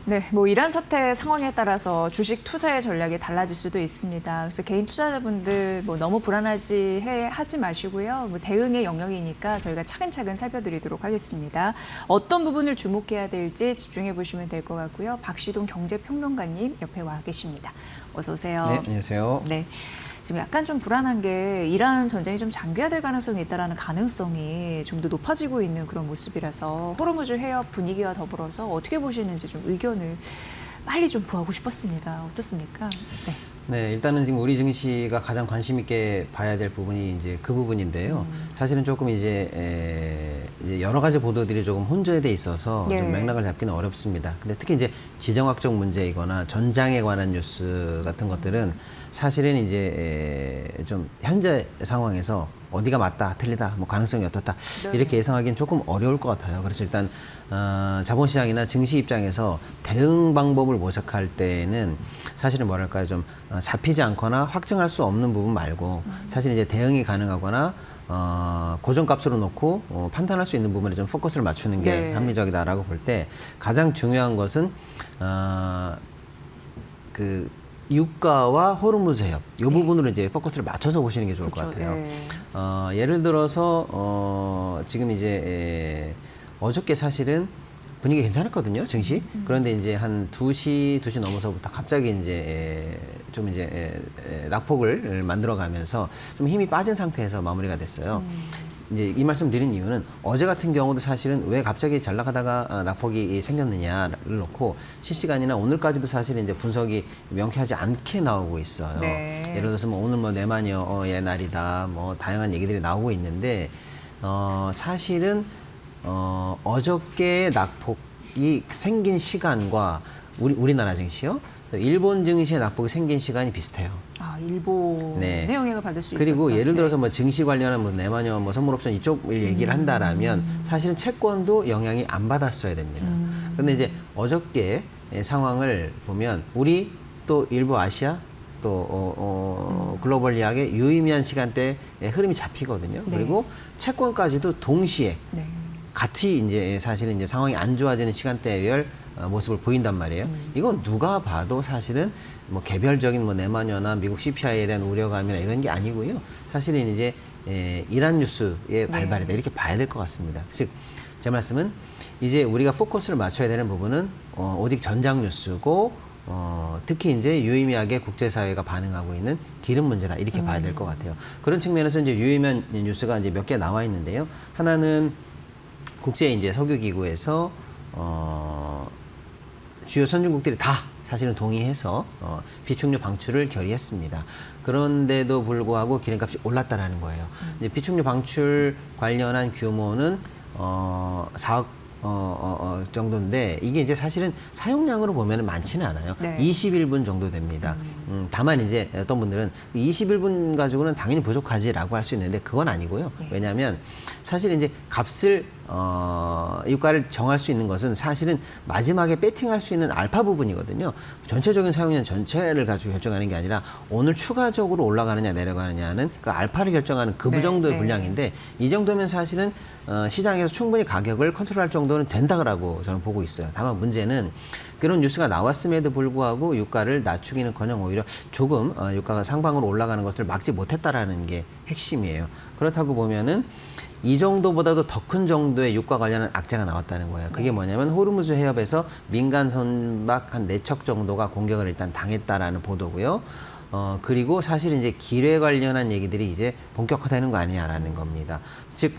네, 뭐 이란 사태 상황에 따라서 주식 투자의 전략이 달라질 수도 있습니다. 그래서 개인 투자자분들 뭐 너무 하지 마시고요. 뭐 대응의 영역이니까 저희가 차근차근 살펴드리도록 하겠습니다. 어떤 부분을 주목해야 될지 집중해 보시면 될 것 같고요. 박시동 경제평론가님 옆에 와 계십니다. 어서 오세요. 네, 안녕하세요. 네. 지금 약간 좀 불안한 게 이란 전쟁이 좀 장기화될 가능성이 있다라는 가능성이 좀 더 높아지고 있는 그런 모습이라서 호르무즈 해협 분위기와 더불어서 어떻게 보시는지 좀 의견을 빨리 좀 구하고 싶었습니다. 어떻습니까? 네. 네, 일단은 지금 우리 증시가 가장 관심 있게 봐야 될 부분이 이제 그 부분인데요. 사실은 조금 이제 여러 가지 보도들이 조금 혼재돼 있어서 네. 좀 맥락을 잡기는 어렵습니다. 근데 특히 이제 지정학적 문제이거나 전장에 관한 뉴스 같은 것들은 사실은 이제 좀 현재 상황에서 어디가 맞다, 틀리다, 뭐 가능성이 어떻다 네. 이렇게 예상하기는 조금 어려울 것 같아요. 그래서 일단 자본시장이나 증시 입장에서 대응 방법을 모색할 때는 사실은 뭐랄까요, 좀 잡히지 않거나 확증할 수 없는 부분 말고 사실 이제 대응이 가능하거나 고정값으로 놓고 판단할 수 있는 부분에 좀 포커스를 맞추는 게 네. 합리적이다라고 볼 때 가장 중요한 것은 그 유가와 호르무즈 해협 이 부분으로 이제 포커스를 맞춰서 보시는 게 좋을 것 그렇죠. 같아요. 네. 예를 들어서 지금 이제 어저께 사실은 분위기 괜찮았거든요, 증시. 그런데 이제 한 2시 넘어서부터 갑자기 이제 좀 이제 낙폭을 만들어 가면서 좀 힘이 빠진 상태에서 마무리가 됐어요. 이제 이 말씀 드린 이유는 어제 같은 경우도 사실은 왜 갑자기 잘 나가다가 낙폭이 생겼느냐를 놓고 실시간이나 오늘까지도 사실은 이제 분석이 명쾌하지 않게 나오고 있어요. 네. 예를 들어서 뭐 오늘 뭐 네마니어의 날이다, 뭐 다양한 얘기들이 나오고 있는데 사실은 어저께 낙폭이 생긴 시간과 우리나라 증시요, 일본 증시의 낙폭이 생긴 시간이 비슷해요. 아, 일본의 영향을 받을 수 있었다. 그리고 예를 네. 들어서 뭐 증시 관련한 뭐 네마니어 뭐 선물옵션 이쪽을 얘기를 한다라면 사실은 채권도 영향이 안 받았어야 됩니다. 그런데 이제 어저께 상황을 보면 우리 또 일부 아시아 또 글로벌 리학의 유의미한 시간대에 흐름이 잡히거든요. 네. 그리고 채권까지도 동시에 네. 같이 이제 사실은 이제 상황이 안 좋아지는 시간대별 모습을 보인단 말이에요. 이건 누가 봐도 사실은 뭐 개별적인 뭐 네마니어나 미국 CPI에 대한 우려감이나 이런 게 아니고요. 사실은 이제 이란 뉴스의 발발이다, 이렇게 봐야 될 것 같습니다. 즉, 제 말씀은 이제 우리가 포커스를 맞춰야 되는 부분은 오직 전장 뉴스고 특히 이제 유의미하게 국제사회가 반응하고 있는 기름 문제다, 이렇게 봐야 될 것 같아요. 그런 측면에서 이제 유의미한 뉴스가 이제 몇 개 나와 있는데요. 하나는 국제 이제 석유기구에서 주요 선진국들이 다 사실은 동의해서 비축유 방출을 결의했습니다. 그런데도 불구하고 기름값이 올랐다라는 거예요. 이제 비축유 방출 관련한 규모는 4억 정도인데 이게 이제 사실은 사용량으로 보면 많지는 않아요. 네. 21분 정도 됩니다. 다만 이제 어떤 분들은 21분 가지고는 당연히 부족하지라고 할 수 있는데 그건 아니고요. 네. 왜냐하면 사실 이제 값을 유가를 정할 수 있는 것은 사실은 마지막에 배팅할 수 있는 알파 부분이거든요. 전체적인 사용량 전체를 가지고 결정하는 게 아니라 오늘 추가적으로 올라가느냐 내려가느냐는 그 알파를 결정하는 그 네, 정도의 네. 분량인데 이 정도면 사실은 시장에서 충분히 가격을 컨트롤할 정도는 된다고 저는 보고 있어요. 다만 문제는 그런 뉴스가 나왔음에도 불구하고 유가를 낮추기는커녕 오히려 조금 유가가 상방으로 올라가는 것을 막지 못했다라는 게 핵심이에요. 그렇다고 보면은 이 정도보다도 더 큰 정도의 유가 관련한 악재가 나왔다는 거예요. 그게 뭐냐면 호르무즈 해협에서 민간 선박 한 4척 정도가 공격을 일단 당했다라는 보도고요. 그리고 사실 이제 기뢰 관련한 얘기들이 이제 본격화되는 거 아니냐라는 겁니다. 즉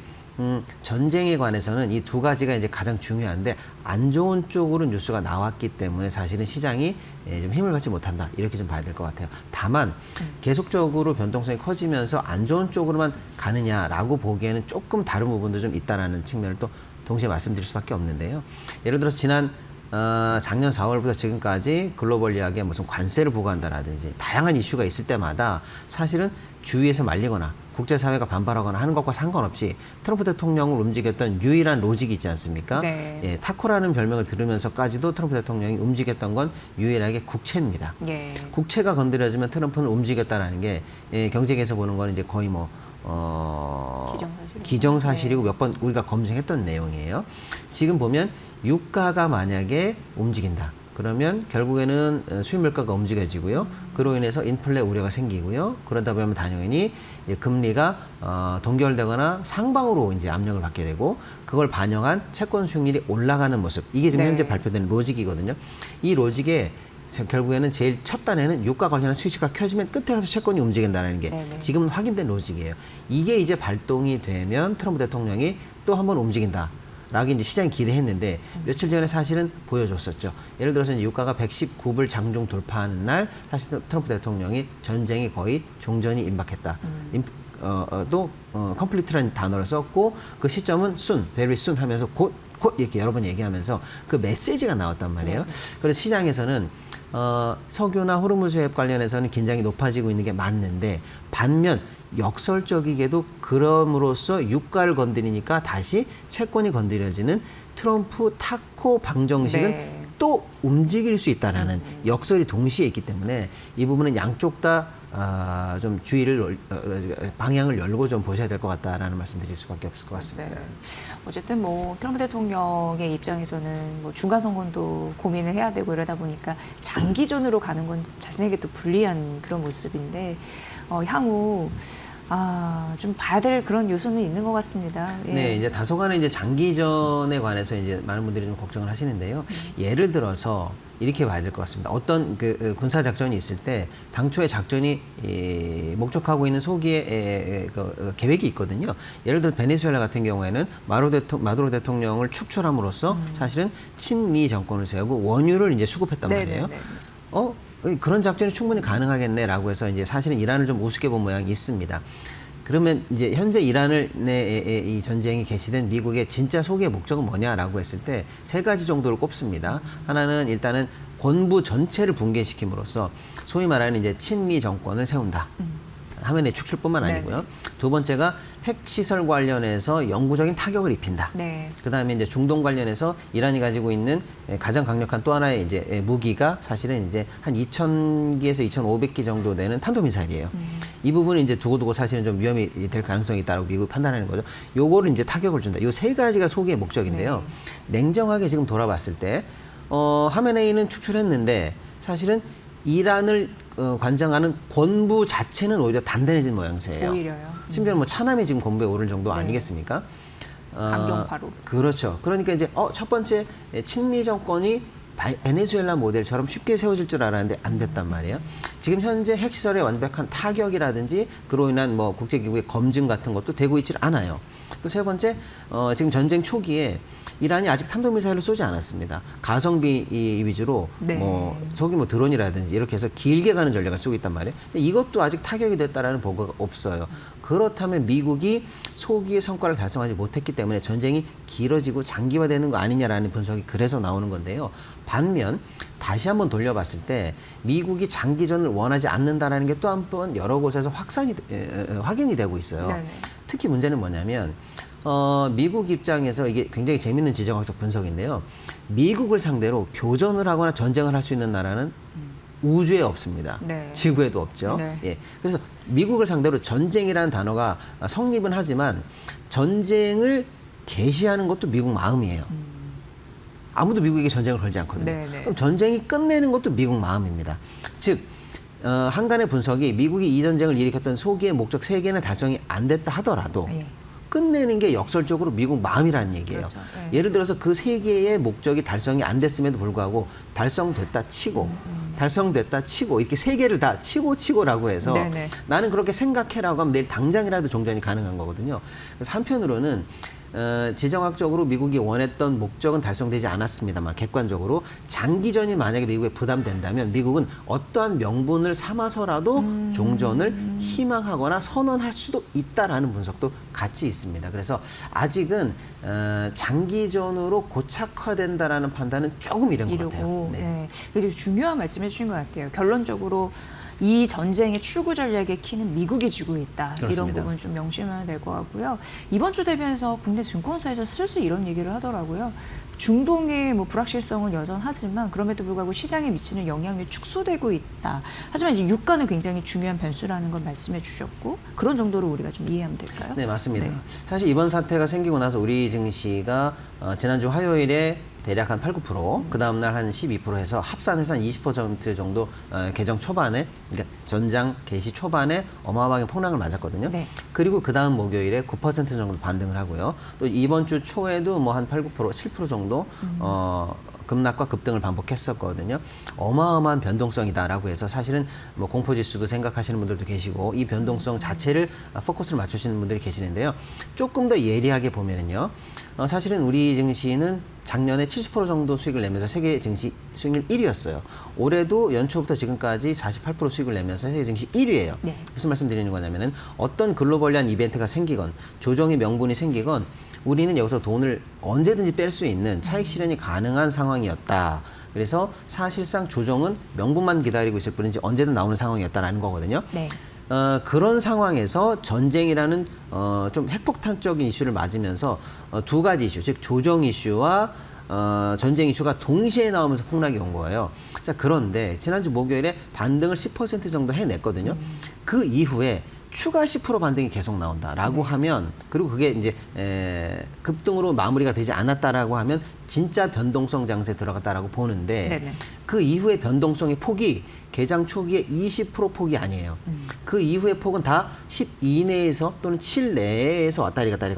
전쟁에 관해서는 이 두 가지가 이제 가장 중요한데 안 좋은 쪽으로 뉴스가 나왔기 때문에 사실은 시장이 좀 힘을 받지 못한다, 이렇게 좀 봐야 될 것 같아요. 다만 계속적으로 변동성이 커지면서 안 좋은 쪽으로만 가느냐라고 보기에는 조금 다른 부분도 좀 있다라는 측면을 또 동시에 말씀드릴 수밖에 없는데요. 예를 들어서 지난 작년 4월부터 지금까지 글로벌 리학에 무슨 관세를 부과한다라든지 다양한 이슈가 있을 때마다 사실은 주위에서 말리거나 국제사회가 반발하거나 하는 것과 상관없이 트럼프 대통령을 움직였던 유일한 로직이 있지 않습니까? 네. 예, 타코라는 별명을 들으면서까지도 트럼프 대통령이 움직였던 건 유일하게 국채입니다. 예. 국채가 건드려지면 트럼프는 움직였다라는 게 경제계에서 보는 건 이제 거의 뭐 기정사실이고 몇 번 우리가 검증했던 내용이에요. 지금 보면 유가가 만약에 움직인다, 그러면 결국에는 수입 물가가 움직여지고요. 그로 인해서 인플레 우려가 생기고요. 그러다 보면 당연히 이제 금리가 동결되거나 상방으로 이제 압력을 받게 되고 그걸 반영한 채권 수익률이 올라가는 모습. 이게 지금 네. 현재 발표되는 로직이거든요. 이 로직에 결국에는 제일 첫 단에는 유가 관련한 스위치가 켜지면 끝에 가서 채권이 움직인다는 게 네네. 지금은 확인된 로직이에요. 이게 이제 발동이 되면 트럼프 대통령이 또 한 번 움직인다. 라고 이제 시장이 기대했는데 며칠 전에 사실은 보여줬었죠. 예를 들어서 이제 유가가 119불 장중 돌파하는 날 사실 트럼프 대통령이 전쟁이 거의 종전이 임박했다. 또 컴플리트라는 단어를 썼고 그 시점은 soon, very soon 하면서 곧 이렇게 여러 번 얘기하면서 그 메시지가 나왔단 말이에요. 그래서 시장에서는 석유나 호르무즈 해협 관련해서는 긴장이 높아지고 있는 게 맞는데 반면 역설적이게도 그럼으로써 유가를 건드리니까 다시 채권이 건드려지는 트럼프 타코 방정식은 네. 또 움직일 수 있다라는 역설이 동시에 있기 때문에 이 부분은 양쪽 다 좀 주의를 방향을 열고 좀 보셔야 될 것 같다라는 말씀드릴 수밖에 없을 것 같습니다. 네. 어쨌든 뭐 트럼프 대통령의 입장에서는 뭐 중간 선거도 고민을 해야 되고 이러다 보니까 장기전으로 가는 건 자신에게 또 불리한 그런 모습인데 향후 좀 봐야 될 그런 요소는 있는 것 같습니다. 예. 네, 이제 다소간의 이제 장기전에 관해서 이제 많은 분들이 좀 걱정을 하시는데요. 예를 들어서 이렇게 봐야 될 것 같습니다. 어떤 그 군사 작전이 있을 때 당초에 작전이 목적하고 있는 소기의 계획이 있거든요. 예를 들어 베네수엘라 같은 경우에는 마두로 대통령을 축출함으로써 사실은 친미 정권을 세우고 원유를 이제 수급했단 말이에요. 그런 작전이 충분히 가능하겠네라고 해서 이제 사실은 이란을 좀 우습게 본 모양이 있습니다. 그러면 이제 현재 이란을 이 전쟁이 개시된 미국의 진짜 소기의 목적은 뭐냐라고 했을 때 세 가지 정도를 꼽습니다. 하나는 일단은 권부 전체를 붕괴시킴으로써 소위 말하는 이제 친미 정권을 세운다. 화면의 축출뿐만 아니고요. 두 번째가 핵시설 관련해서 영구적인 타격을 입힌다. 네. 그다음에 이제 중동 관련해서 이란이 가지고 있는 가장 강력한 또 하나의 이제 무기가 사실은 이제 한 2,000기에서 2,500기 정도 되는 탄도미사일이에요. 이 부분은 이제 두고두고 사실은 좀 위험이 될 가능성이 있다고 미국이 판단하는 거죠. 요거를 이제 타격을 준다. 요 세 가지가 소기의 목적인데요. 냉정하게 지금 돌아봤을 때 하메네이는 축출했는데 사실은 이란을 관장하는 권부 자체는 오히려 단단해진 모양새예요. 오히려요. 심지어는 뭐 차남이 지금 권부에 오를 정도 아니겠습니까? 강경파로. 그렇죠. 그러니까 이제 첫 번째 친미 정권이 베네수엘라 모델처럼 쉽게 세워질 줄 알았는데 안 됐단 말이에요. 지금 현재 핵시설의 완벽한 타격이라든지 그로 인한 뭐 국제기구의 검증 같은 것도 되고 있질 않아요. 또 세 번째, 지금 전쟁 초기에 이란이 아직 탄도미사일을 쏘지 않았습니다. 가성비 위주로 뭐 소규모 드론이라든지 이렇게 해서 길게 가는 전략을 쓰고 있단 말이에요. 근데 이것도 아직 타격이 됐다라는 보고가 없어요. 그렇다면 미국이 소기의 성과를 달성하지 못했기 때문에 전쟁이 길어지고 장기화되는 거 아니냐라는 분석이 그래서 나오는 건데요. 반면 다시 한번 돌려봤을 때 미국이 장기전을 원하지 않는다라는 게 또 한 번 여러 곳에서 확인이 되고 있어요. 네네. 특히 문제는 뭐냐면 미국 입장에서 이게 굉장히 재밌는 지정학적 분석인데요. 미국을 상대로 교전을 하거나 전쟁을 할 수 있는 나라는 우주에 없습니다. 네. 지구에도 없죠. 네. 예. 그래서 미국을 상대로 전쟁이라는 단어가 성립은 하지만 전쟁을 개시하는 것도 미국 마음이에요. 아무도 미국에게 전쟁을 걸지 않거든요. 네네. 그럼 전쟁이 끝내는 것도 미국 마음입니다. 즉 한간의 분석이 미국이 이 전쟁을 일으켰던 소기의 목적 3개는 달성이 안 됐다 하더라도 끝내는 게 역설적으로 미국 마음이라는 얘기예요. 그렇죠. 예를 들어서 그 3개의 목적이 달성이 안 됐음에도 불구하고 달성됐다 치고 달성됐다 치고 이렇게 3개를 다 치고라고 해서 네네. 나는 그렇게 생각해라고 하면 내일 당장이라도 종전이 가능한 거거든요. 그래서 한편으로는 지정학적으로 미국이 원했던 목적은 달성되지 않았습니다만 객관적으로 장기전이 만약에 미국에 부담된다면 미국은 어떠한 명분을 삼아서라도 종전을 희망하거나 선언할 수도 있다라는 분석도 같이 있습니다. 그래서 아직은 장기전으로 고착화된다라는 판단은 조금 이른 것 같아요. 네. 그래서 중요한 말씀해 주신 것 같아요. 결론적으로 이 전쟁의 출구 전략의 키는 미국이 쥐고 있다. 그렇습니다. 이런 부분 좀 명심해야 될 것 같고요. 이번 주 대비해서 국내 증권사에서 슬슬 이런 얘기를 하더라고요. 중동의 뭐 불확실성은 여전하지만 그럼에도 불구하고 시장에 미치는 영향이 축소되고 있다. 하지만 이제 유가는 굉장히 중요한 변수라는 걸 말씀해 주셨고 그런 정도로 우리가 좀 이해하면 될까요? 네, 맞습니다. 네. 사실 이번 사태가 생기고 나서 우리 증시가 지난주 화요일에 대략 한 8, 9%, 그 다음날 한 12% 해서 합산해서 한 20% 정도 개정 초반에, 그러니까 전장 개시 초반에 어마어마하게 폭락을 맞았거든요. 네. 그리고 그 다음 목요일에 9% 정도 반등을 하고요. 또 이번 주 초에도 뭐 한 8, 9%, 7% 정도 급락과 급등을 반복했었거든요. 어마어마한 변동성이다라고 해서 사실은 뭐 공포지수도 생각하시는 분들도 계시고 이 변동성 자체를 포커스를 맞추시는 분들이 계시는데요. 조금 더 예리하게 보면은요. 사실은 우리 증시는 작년에 70% 정도 수익을 내면서 세계 증시 수익률 1위였어요. 올해도 연초부터 지금까지 48% 수익을 내면서 세계 증시 1위예요. 네. 무슨 말씀드리는 거냐면은 어떤 글로벌한 이벤트가 생기건 조정의 명분이 생기건 우리는 여기서 돈을 언제든지 뺄 수 있는 차익 실현이 가능한 상황이었다. 그래서 사실상 조정은 명분만 기다리고 있을 뿐이지 언제든 나오는 상황이었다라는 거거든요. 네. 그런 상황에서 전쟁이라는 좀 핵폭탄적인 이슈를 맞으면서 두 가지 이슈, 즉 조정 이슈와 전쟁 이슈가 동시에 나오면서 폭락이 온 거예요. 자, 그런데 지난주 목요일에 반등을 10% 정도 해냈거든요. 그 이후에 추가 10% 반등이 계속 나온다라고 하면, 그리고 그게 이제 급등으로 마무리가 되지 않았다라고 하면 진짜 변동성 장세에 들어갔다라고 보는데, 네네. 그 이후의 변동성의 폭이 개장 초기에 20% 폭이 아니에요. 그 이후의 폭은 다 10 이내에서 또는 7 내에서 왔다리 갔다리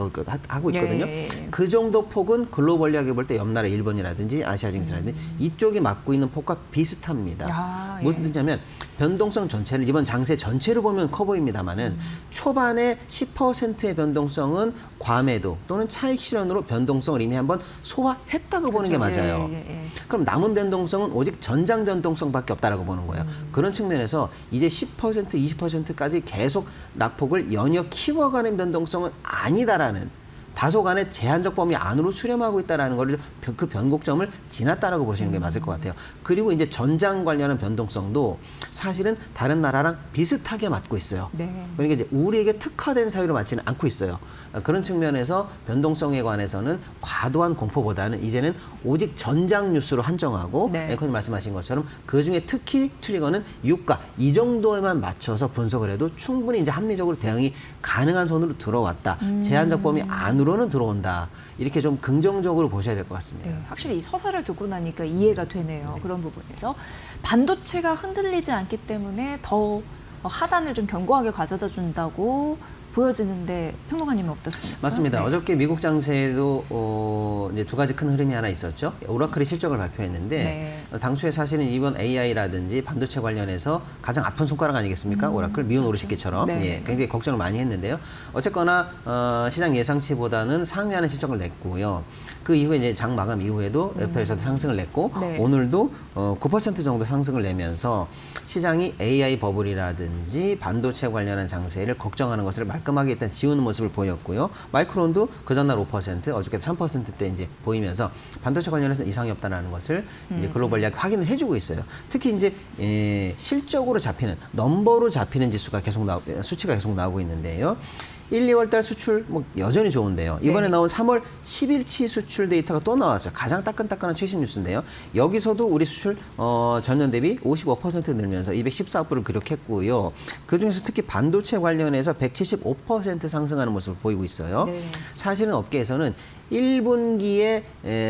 하고 있거든요. 예. 그 정도 폭은 글로벌리하게 볼 때 옆나라 일본이라든지 아시아 증시라든지 이쪽이 맡고 있는 폭과 비슷합니다. 아, 예. 무슨 뜻이냐면 변동성 전체를 이번 장세 전체를 보면 커 보입니다만은 초반에 10%의 변동성은 과매도 또는 차익 실현으로 변동성을 이미 한번 소화했다고 보는 게 그렇죠. 맞아요. 예. 그럼 남은 변동성은 오직 전장 변동성밖에 없다라고 보는 거예요. 그런 측면에서 이제 10%, 20%까지 계속 낙폭을 연이어 키워가는 변동성은 아니다라는, 다소간의 제한적 범위 안으로 수렴하고 있다라는 거를 그 변곡점을 지났다라고 보시는 게 맞을 것 같아요. 그리고 이제 전장 관련한 변동성도 사실은 다른 나라랑 비슷하게 맞고 있어요. 네. 그러니까 이제 우리에게 특화된 사유로 맞지는 않고 있어요. 그런 측면에서 변동성에 관해서는 과도한 공포보다는 이제는 오직 전장 뉴스로 한정하고, 네. 앵커님 말씀하신 것처럼 그 중에 특히 트리거는 유가 이 정도에만 맞춰서 분석을 해도 충분히 이제 합리적으로 대응이 가능한 선으로 들어왔다. 제한적 범위 안으로는 들어온다. 이렇게 좀 긍정적으로 보셔야 될 것 같습니다. 네, 확실히 이 서사를 듣고 나니까 이해가 되네요. 그런 부분에서 반도체가 흔들리지 않기 때문에 더 하단을 좀 견고하게 가져다 준다고 보여지는데 평론가님은 어떻습니까? 맞습니다. 네. 어저께 미국 장세에도 이제 두 가지 큰 흐름이 하나 있었죠. 오라클이 실적을 발표했는데 네. 당초에 사실은 이번 AI라든지 반도체 관련해서 가장 아픈 손가락 아니겠습니까? 오라클 미운 오르시키처럼 네. 예, 굉장히 걱정을 많이 했는데요. 어쨌거나 시장 예상치보다는 상회하는 실적을 냈고요. 그 이후에 이제 장 마감 이후에도 애프터에서도 상승을 냈고 네. 오늘도 9% 정도 상승을 내면서 시장이 AI 버블이라든지 반도체 관련한 장세를 걱정하는 것을 말끔하게 일단 지우는 모습을 보였고요. 마이크론도 그 전날 5%, 어저께 3%대 이제 보이면서 반도체 관련해서 이상이 없다는 것을 이제 글로벌리하게 확인을 해주고 있어요. 특히 이제 실적으로 잡히는 넘버로 잡히는 지수가 수치가 계속 나오고 있는데요. 1, 2월 달 수출 뭐 여전히 좋은데요. 이번에 네. 나온 3월 10일치 수출 데이터가 또 나왔어요. 가장 따끈따끈한 최신 뉴스인데요. 여기서도 우리 수출 전년 대비 55% 늘면서 214억불을 기록했고요. 그중에서 특히 반도체 관련해서 175% 상승하는 모습을 보이고 있어요. 네. 사실은 업계에서는 1분기에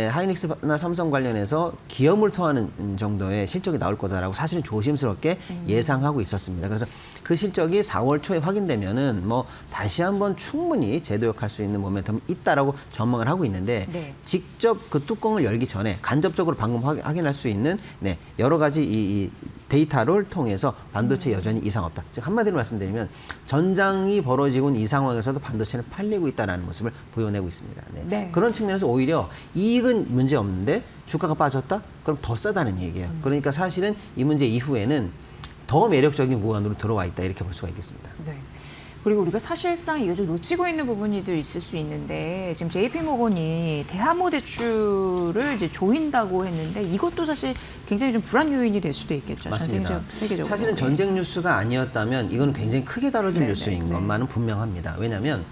하이닉스나 삼성 관련해서 기염을 토하는 정도의 실적이 나올 거다라고 사실은 조심스럽게 예상하고 있었습니다. 그래서 그 실적이 4월 초에 확인되면은 뭐 다시 한번 충분히 제도역할 수 있는 모멘텀이 있다라고 전망을 하고 있는데 네. 직접 그 뚜껑을 열기 전에 간접적으로 방금 확인할 수 있는 여러 가지 이 데이터를 통해서 반도체 여전히 이상 없다. 즉 한마디로 말씀드리면 전장이 벌어지고 있는 이 상황에서도 반도체는 팔리고 있다는 모습을 보여내고 있습니다. 네. 그런 측면에서 오히려 이익은 문제 없는데 주가가 빠졌다? 그럼 더 싸다는 얘기예요. 그러니까 사실은 이 문제 이후에는 더 매력적인 구간으로 들어와 있다 이렇게 볼 수가 있겠습니다. 네. 그리고 우리가 사실상 이거 좀 놓치고 있는 부분이도 있을 수 있는데 지금 JP모건이 대함호대출을 이제 조인다고 했는데 이것도 사실 굉장히 좀 불안 요인이 될 수도 있겠죠. 맞습니다. 세계적으로. 사실은 전쟁 뉴스가 아니었다면 이건 굉장히 크게 다뤄질 네네, 뉴스인 네. 것만은 분명합니다. 왜냐하면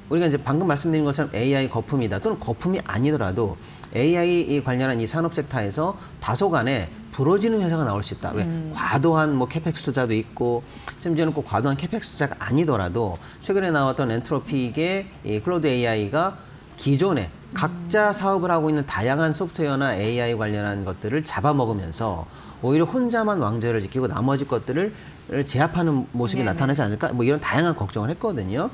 우리가 이제 방금 말씀드린 것처럼 AI 거품이다 또는 거품이 아니더라도 AI 관련한 이 산업 섹터에서 다소간에 부러지는 회사가 나올 수 있다. 왜? 과도한 뭐 캐펙스 투자도 있고 심지어는 꼭 과도한 캐펙스 투자가 아니더라도 최근에 나왔던 엔트로픽의 이 클로드 AI가 기존에 각자 사업을 하고 있는 다양한 소프트웨어나 AI 관련한 것들을 잡아먹으면서 오히려 혼자만 왕좌를 지키고 나머지 것들을 제압하는 모습이 네네. 나타나지 않을까? 뭐 이런 다양한 걱정을 했거든요.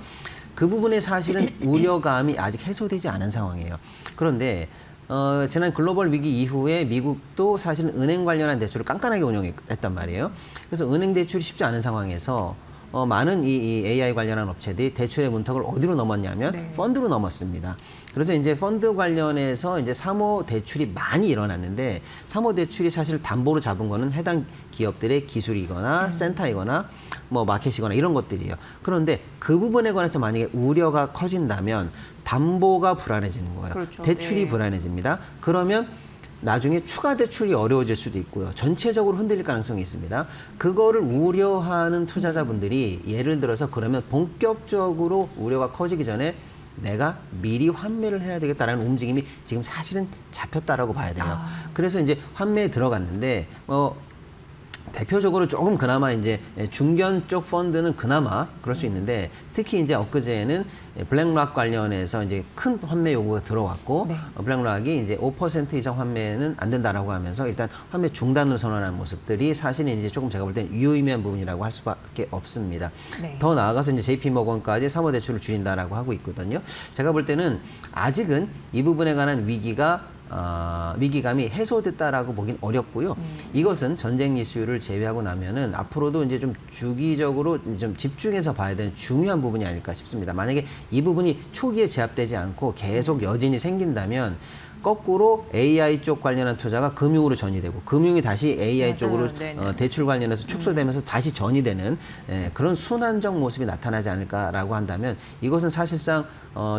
그 부분에 사실은 우려감이 아직 해소되지 않은 상황이에요. 그런데 지난 글로벌 위기 이후에 미국도 사실은 은행 관련한 대출을 깐깐하게 운영했단 말이에요. 그래서 은행 대출이 쉽지 않은 상황에서 많은 이 AI 관련한 업체들이 대출의 문턱을 어디로 넘었냐면 네. 펀드로 넘었습니다. 그래서 이제 펀드 관련해서 이제 사모 대출이 많이 일어났는데 사모 대출이 사실 담보로 잡은 거는 해당 기업들의 기술이거나 센터이거나 뭐 마켓이거나 이런 것들이에요. 그런데 그 부분에 관해서 만약에 우려가 커진다면 담보가 불안해지는 거예요. 그렇죠. 대출이 네. 불안해집니다. 그러면 나중에 추가 대출이 어려워질 수도 있고요. 전체적으로 흔들릴 가능성이 있습니다. 그거를 우려하는 투자자분들이 예를 들어서 그러면 본격적으로 우려가 커지기 전에 내가 미리 환매를 해야 되겠다라는 움직임이 지금 사실은 잡혔다라고 봐야 돼요. 그래서 이제 환매에 들어갔는데 대표적으로 조금 그나마 이제 중견 쪽 펀드는 그나마 그럴 수 있는데 특히 이제 엊그제는 블랙락 관련해서 이제 큰 환매 요구가 들어왔고 네. 블랙락이 이제 5% 이상 환매는 안 된다라고 하면서 일단 환매 중단을 선언하는 모습들이 사실은 이제 조금 제가 볼 때는 유의미한 부분이라고 할 수밖에 없습니다. 네. 더 나아가서 이제 JP 모건까지 사모대출을 줄인다라고 하고 있거든요. 제가 볼 때는 아직은 이 부분에 관한 위기감이 해소됐다라고 보긴 어렵고요. 이것은 전쟁 이슈를 제외하고 나면은 앞으로도 이제 좀 주기적으로 좀 집중해서 봐야 되는 중요한 부분이 아닐까 싶습니다. 만약에 이 부분이 초기에 제압되지 않고 계속 여진이 생긴다면 거꾸로 AI 쪽 관련한 투자가 금융으로 전이되고 금융이 다시 AI 맞아요. 쪽으로 네네. 대출 관련해서 축소되면서 다시 전이되는 그런 순환적 모습이 나타나지 않을까라고 한다면 이것은 사실상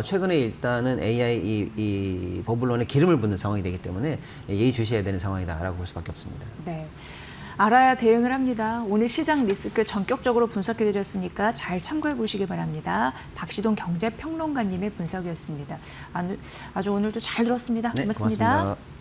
최근에 일단은 AI 이 버블론에 기름을 붓는 상황이 되기 때문에 예의주시해야 되는 상황이다라고 볼 수밖에 없습니다. 네. 알아야 대응을 합니다. 오늘 시장 리스크 전격적으로 분석해드렸으니까 잘 참고해 보시기 바랍니다. 박시동 경제평론가님의 분석이었습니다. 아주 오늘도 잘 들었습니다. 네, 고맙습니다. 고맙습니다.